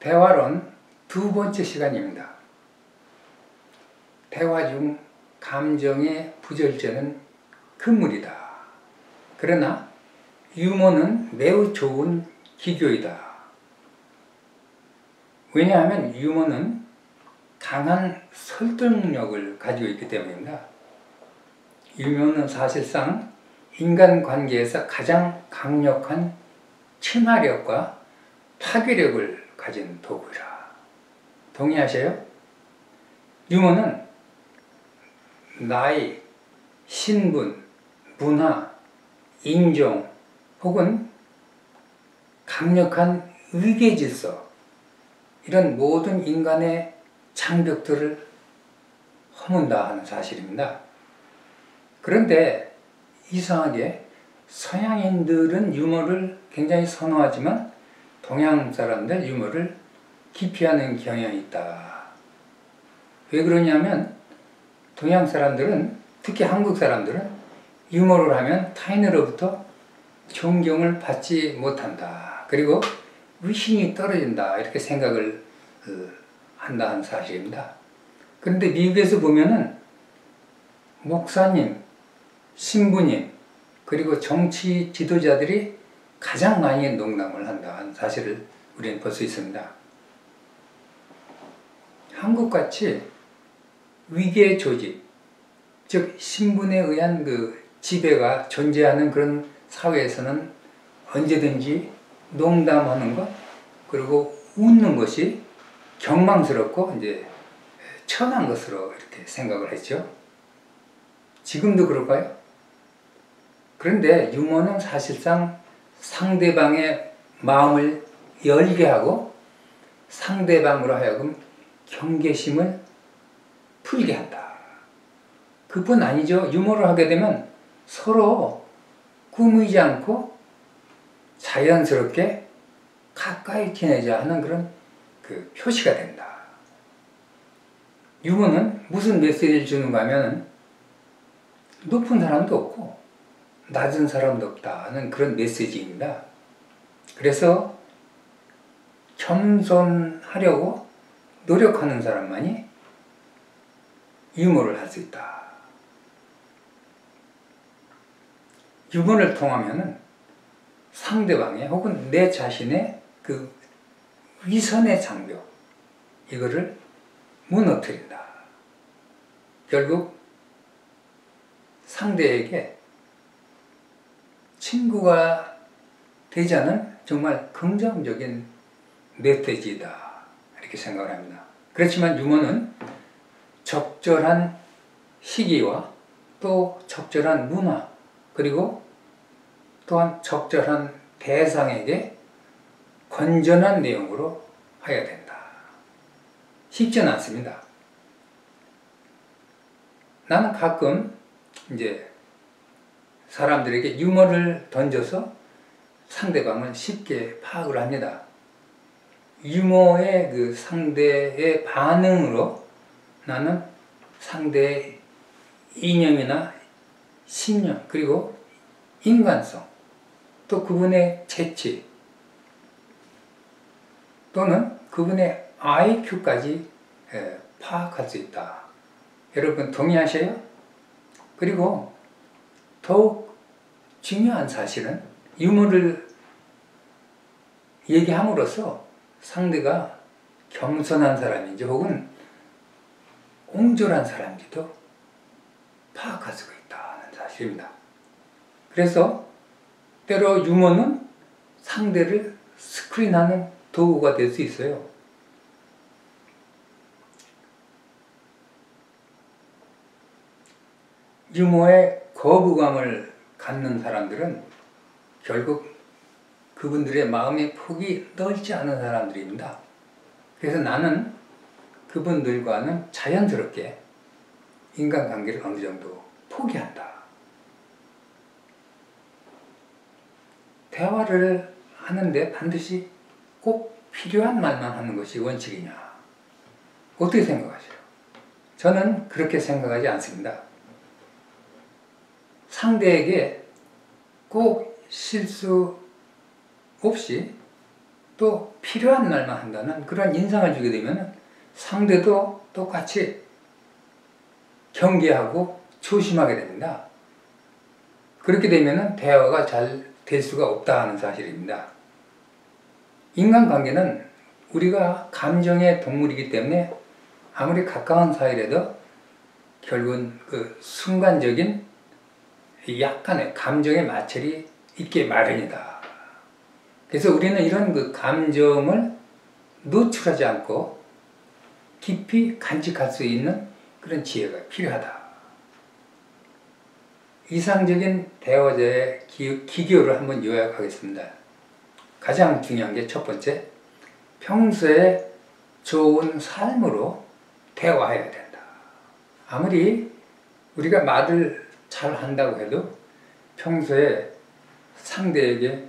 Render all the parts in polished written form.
대화론 두 번째 시간입니다. 대화 중 감정의 부절제는 금물이다. 그러나 유머는 매우 좋은 기교이다. 왜냐하면 유머는 강한 설득력을 가지고 있기 때문입니다. 유머는 사실상 인간관계에서 가장 강력한 친화력과 파괴력을 가진 도구라. 동의하세요? 유머는 나이, 신분, 문화, 인종 혹은 강력한 위계질서 이런 모든 인간의 장벽들을 허문다 하는 사실입니다. 그런데 이상하게 서양인들은 유머를 굉장히 선호하지만 동양 사람들 유머를 기피하는 경향이 있다. 왜 그러냐면 동양 사람들은, 특히 한국 사람들은 유머를 하면 타인으로부터 존경을 받지 못한다. 그리고 위신이 떨어진다. 이렇게 생각을 한다는 사실입니다. 그런데 미국에서 보면은 목사님, 신부님, 그리고 정치 지도자들이 가장 많이 농담을 한다는 사실을 우리는 볼 수 있습니다. 한국같이 위계 조직, 즉 신분에 의한 그 지배가 존재하는 그런 사회에서는 언제든지 농담하는 것, 그리고 웃는 것이 경망스럽고 이제 천한 것으로 이렇게 생각을 했죠. 지금도 그럴까요? 그런데 유머는 사실상 상대방의 마음을 열게 하고 상대방으로 하여금 경계심을 풀게 한다. 그뿐 아니죠. 유머를 하게 되면 서로 꾸미지 않고 자연스럽게 가까이 지내자 하는 그런 그 표시가 된다. 유머는 무슨 메시지를 주는가 하면 높은 사람도 없고 낮은 사람도 없다 하는 그런 메시지입니다. 그래서 겸손하려고 노력하는 사람만이 유머를 할 수 있다. 유머를 통하면 상대방의 혹은 내 자신의 그 위선의 장벽, 이거를 무너뜨린다. 결국 상대에게 친구가 되자는 정말 긍정적인 메시지다. 이렇게 생각을 합니다. 그렇지만 유머는 적절한 시기와 또 적절한 문화, 그리고 또한 적절한 대상에게 건전한 내용으로 해야 된다. 쉽지는 않습니다. 나는 가끔 이제 사람들에게 유머를 던져서 상대방을 쉽게 파악을 합니다. 유머의 그 상대의 반응으로 나는 상대의 이념이나 신념, 그리고 인간성, 또 그분의 재치, 또는 그분의 IQ까지 파악할 수 있다. 여러분 동의하세요? 그리고 더욱 중요한 사실은 유머를 얘기함으로써 상대가 겸손한 사람인지 혹은 옹졸한 사람인지도 파악할 수가 있다는 사실입니다. 그래서 때로 유머는 상대를 스크린하는 도구가 될 수 있어요. 유머에 거부감을 갖는 사람들은 결국 그분들의 마음의 폭이 넓지 않은 사람들입니다. 그래서 나는 그분들과는 자연스럽게 인간관계를 어느 정도 포기한다. 대화를 하는데 반드시 꼭 필요한 말만 하는 것이 원칙이냐? 어떻게 생각하세요? 저는 그렇게 생각하지 않습니다. 상대에게 꼭 실수 없이 또 필요한 말만 한다는 그런 인상을 주게 되면 상대도 똑같이 경계하고 조심하게 됩니다. 그렇게 되면 대화가 잘 될 수가 없다 하는 사실입니다. 인간관계는 우리가 감정의 동물이기 때문에 아무리 가까운 사이라도 결국은 그 순간적인 약간의 감정의 마찰이 있게 마련이다. 그래서 우리는 이런 그 감정을 노출하지 않고 깊이 간직할 수 있는 그런 지혜가 필요하다. 이상적인 대화자의 기교를 한번 요약하겠습니다. 가장 중요한 게 첫 번째, 평소에 좋은 삶으로 대화해야 된다. 아무리 우리가 말을 잘 한다고 해도 평소에 상대에게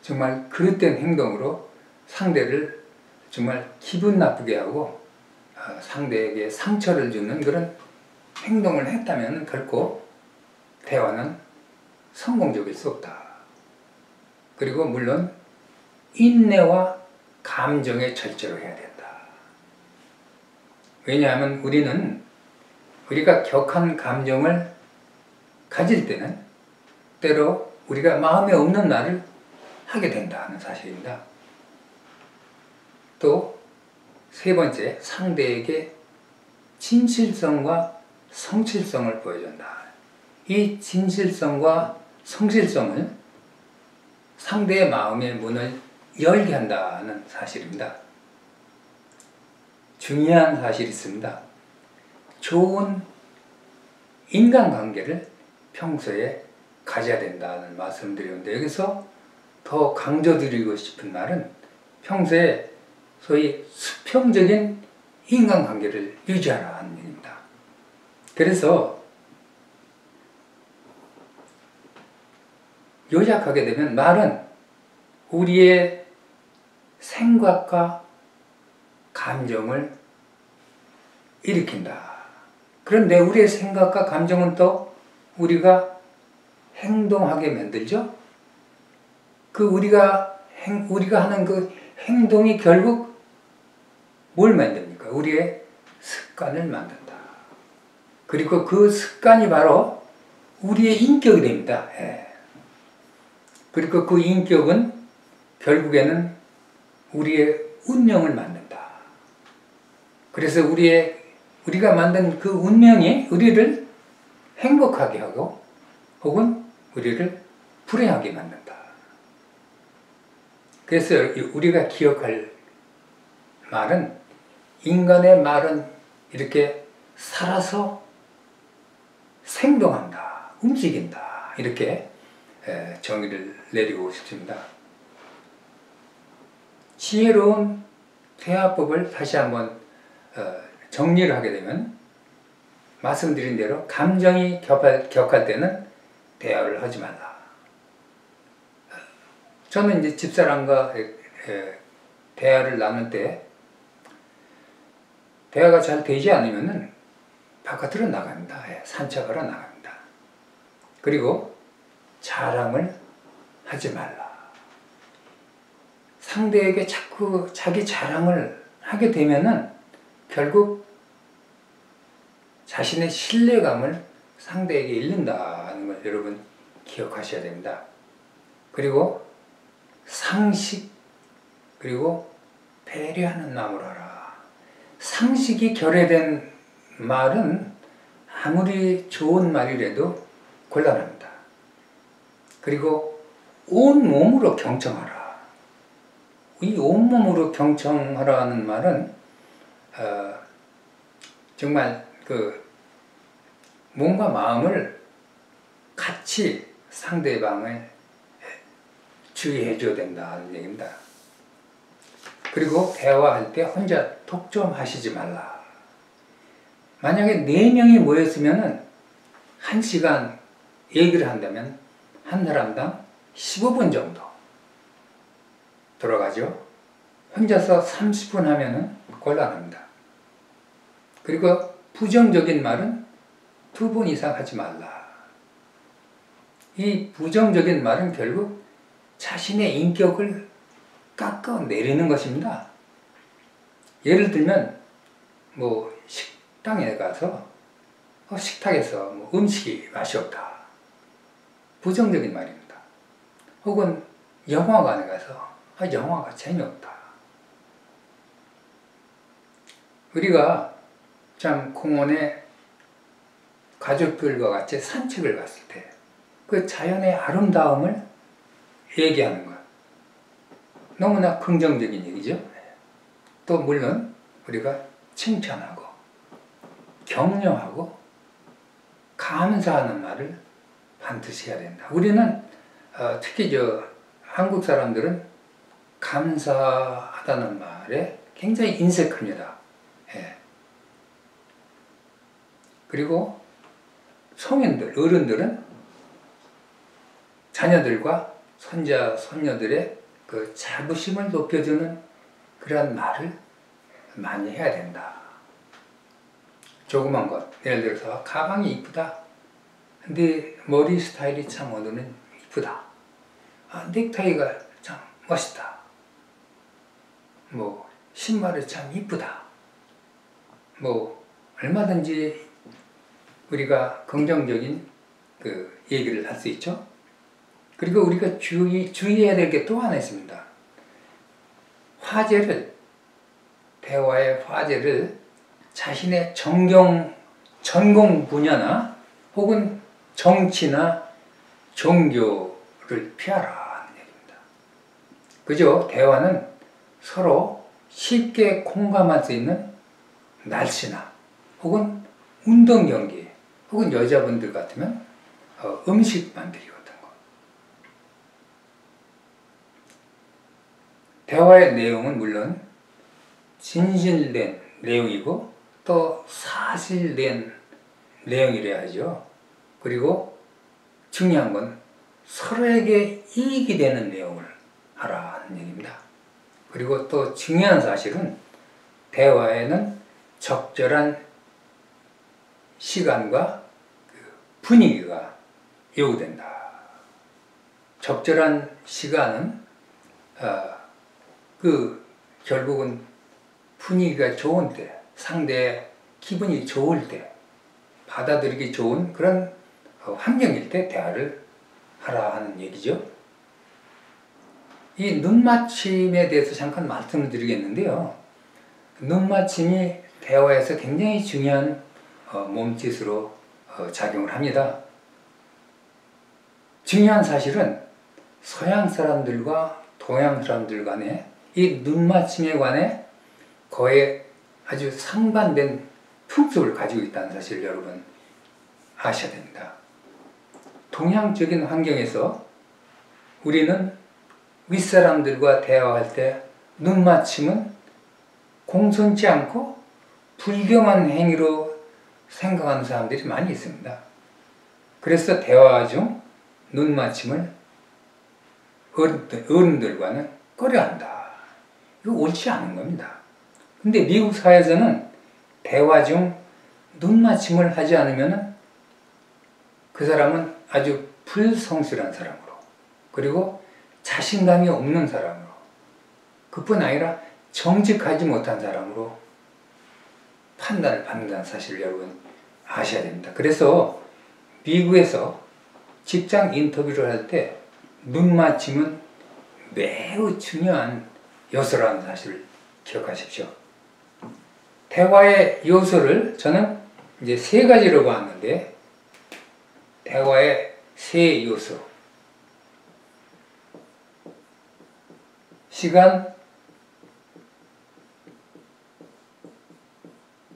정말 그릇된 행동으로 상대를 정말 기분 나쁘게 하고 상대에게 상처를 주는 그런 행동을 했다면 결코 대화는 성공적일 수 없다. 그리고 물론 인내와 감정의 절제로 해야 된다. 왜냐하면 우리가 격한 감정을 가질 때는 때로 우리가 마음에 없는 말을 하게 된다는 사실입니다. 또 세 번째, 상대에게 진실성과 성실성을 보여준다. 이 진실성과 성실성을 상대의 마음의 문을 열게 한다는 사실입니다. 중요한 사실이 있습니다. 좋은 인간관계를 평소에 가져야 된다는 말씀을 드리는데, 여기서 더 강조드리고 싶은 말은 평소에 소위 수평적인 인간관계를 유지하라는 얘기입니다. 그래서 요약하게 되면 말은 우리의 생각과 감정을 일으킨다. 그런데 우리의 생각과 감정은 또 우리가 행동하게 만들죠? 그 우리가 하는 그 행동이 결국 뭘 만듭니까? 우리의 습관을 만든다. 그리고 그 습관이 바로 우리의 인격이 됩니다. 그리고 그 인격은 결국에는 우리의 운명을 만든다. 그래서 우리가 만든 그 운명이 우리를 행복하게 하고 혹은 우리를 불행하게 만든다. 그래서 우리가 기억할 말은, 인간의 말은 이렇게 살아서 생동한다, 움직인다, 이렇게 정의를 내리고 싶습니다. 지혜로운 대화법을 다시 한번 정리를 하게 되면, 말씀드린 대로 감정이 격할 때는 대화를 하지 말라. 저는 이제 집사람과 대화를 나눌 때 대화가 잘 되지 않으면은 바깥으로 나갑니다. 산책하러 나갑니다. 그리고 자랑을 하지 말라. 상대에게 자꾸 자기 자랑을 하게 되면은 결국 자신의 신뢰감을 상대에게 잃는다는 걸 여러분 기억하셔야 됩니다. 그리고 상식, 그리고 배려하는 마음으로 하라. 상식이 결여된 말은 아무리 좋은 말이라도 곤란합니다. 그리고 온몸으로 경청하라. 이 온몸으로 경청하라는 말은 정말 몸과 마음을 같이 상대방을 주의해 줘야 된다는 얘기입니다. 그리고 대화할 때 혼자 독점하시지 말라. 만약에 4명이 모였으면 1시간 얘기를 한다면 한 사람당 15분 정도 들어가죠. 혼자서 30분 하면은 곤란합니다. 그리고 부정적인 말은 2번 이상 하지 말라. 이 부정적인 말은 결국 자신의 인격을 깎아내리는 것입니다. 예를 들면 뭐 식당에 가서 식탁에서 뭐 음식이 맛이 없다. 부정적인 말입니다. 혹은 영화관에 가서 영화가 재미없다. 우리가 참 공원에 가족들과 같이 산책을 갔을 때 그 자연의 아름다움을 얘기하는 것. 너무나 긍정적인 얘기죠. 또 물론 우리가 칭찬하고 격려하고 감사하는 말을 반드시 해야 된다. 우리는 특히 한국 사람들은 감사하다는 말에 굉장히 인색합니다. 예. 그리고 성인들, 어른들은 자녀들과 손자, 손녀들의 그 자부심을 높여주는 그러한 말을 많이 해야 된다. 조그만 것, 예를 들어서 가방이 이쁘다. 근데 머리 스타일이 참 오늘은 이쁘다. 넥타이가 참 멋있다. 뭐 신발이 참 이쁘다. 뭐 얼마든지 우리가 긍정적인 그 얘기를 할 수 있죠. 그리고 우리가 주의해야 될 게 또 하나 있습니다. 대화의 화제를 자신의 전공 분야나 혹은 정치나 종교를 피하라 하는 얘기입니다. 그죠? 대화는 서로 쉽게 공감할 수 있는 날씨나 혹은 운동 경기 혹은 여자분들 같으면 음식 만들기 같은 거. 대화의 내용은 물론 진실된 내용이고 또 사실된 내용이래야 하죠. 그리고 중요한 건 서로에게 이익이 되는 내용을 하라는 얘기입니다. 그리고 또 중요한 사실은 대화에는 적절한 시간과 분위기가 요구된다. 적절한 시간은 결국은 분위기가 좋은 때, 상대의 기분이 좋을 때, 받아들이기 좋은 그런 환경일 때 대화를 하라 하는 얘기죠. 이 눈맞춤에 대해서 잠깐 말씀을 드리겠는데요. 눈맞춤이 대화에서 굉장히 중요한 몸짓으로 작용을 합니다. 중요한 사실은 서양 사람들과 동양 사람들 간에 이 눈맞춤에 관해 거의 아주 상반된 풍습을 가지고 있다는 사실을 여러분 아셔야 됩니다. 동양적인 환경에서 우리는 윗사람들과 대화할 때 눈맞춤은 공손치 않고 불경한 행위로 생각하는 사람들이 많이 있습니다. 그래서 대화 중 눈맞춤을 어른들과는 꺼려한다. 이거 옳지 않은 겁니다. 근데 미국 사회에서는 대화 중 눈맞춤을 하지 않으면 그 사람은 아주 불성실한 사람으로, 그리고 자신감이 없는 사람으로, 그뿐 아니라 정직하지 못한 사람으로 판단을 받는다는 사실을 여러분 아셔야 됩니다. 그래서 미국에서 직장 인터뷰를 할 때 눈맞춤은 매우 중요한 요소라는 사실을 기억하십시오. 대화의 요소를 저는 이제 세 가지로 봤는데, 대화의 세 요소. 시간,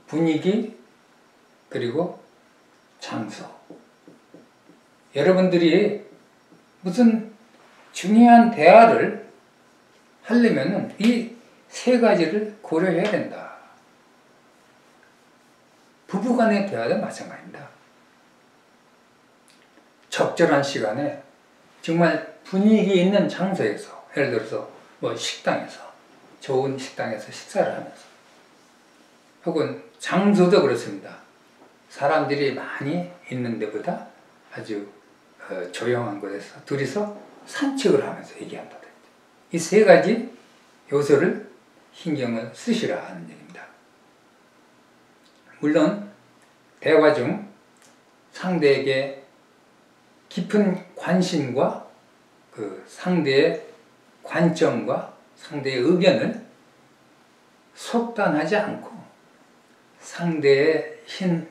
분위기, 그리고 장소. 여러분들이 무슨 중요한 대화를 하려면 이 세 가지를 고려해야 된다. 부부간의 대화도 마찬가지입니다. 적절한 시간에 정말 분위기 있는 장소에서, 예를 들어서 뭐 식당에서, 좋은 식당에서 식사를 하면서, 혹은 장소도 그렇습니다. 사람들이 많이 있는 데보다 아주 조용한 곳에서 둘이서 산책을 하면서 얘기한다든지. 이 세 가지 요소를 신경을 쓰시라 하는 얘기입니다. 물론 대화 중 상대에게 깊은 관심과 그 상대의 관점과 상대의 의견을 속단하지 않고 상대의 신을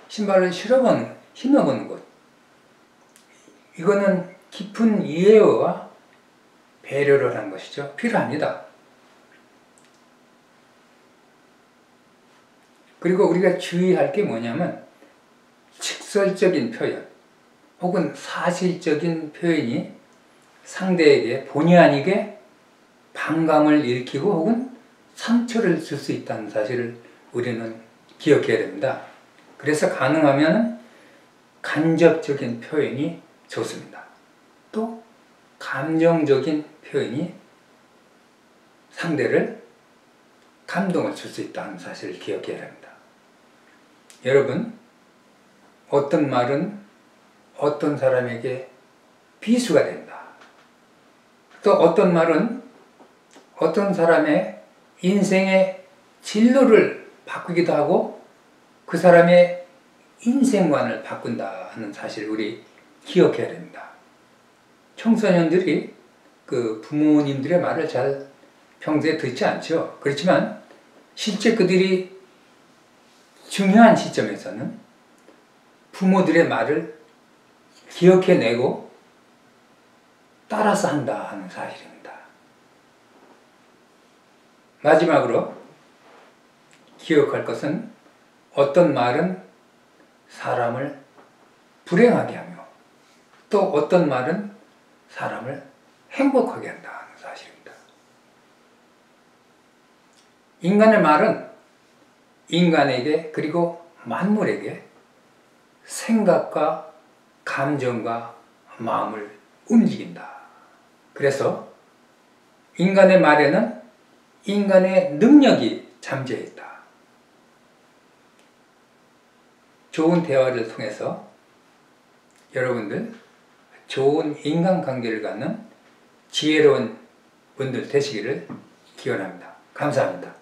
신발을 신어보는 것. 이거는 깊은 이해와 배려를 한 것이죠. 필요합니다. 그리고 우리가 주의할 게 뭐냐면 직설적인 표현 혹은 사실적인 표현이 상대에게 본의 아니게 반감을 일으키고 혹은 상처를 줄 수 있다는 사실을 우리는 기억해야 됩니다. 그래서 가능하면 간접적인 표현이 좋습니다. 또 감정적인 표현이 상대를 감동을 줄 수 있다는 사실을 기억해야 합니다. 여러분, 어떤 말은 어떤 사람에게 비수가 된다. 또 어떤 말은 어떤 사람의 인생의 진로를 바꾸기도 하고 그 사람의 인생관을 바꾼다 하는 사실을 우리 기억해야 됩니다. 청소년들이 그 부모님들의 말을 잘 평소에 듣지 않죠. 그렇지만 실제 그들이 중요한 시점에서는 부모들의 말을 기억해내고 따라서 한다 하는 사실입니다. 마지막으로 기억할 것은 어떤 말은 사람을 불행하게 하며 또 어떤 말은 사람을 행복하게 한다 하는 사실입니다. 인간의 말은 인간에게 그리고 만물에게 생각과 감정과 마음을 움직인다. 그래서 인간의 말에는 인간의 능력이 잠재해 있다. 좋은 대화를 통해서 여러분들 좋은 인간관계를 갖는 지혜로운 분들 되시기를 기원합니다. 감사합니다.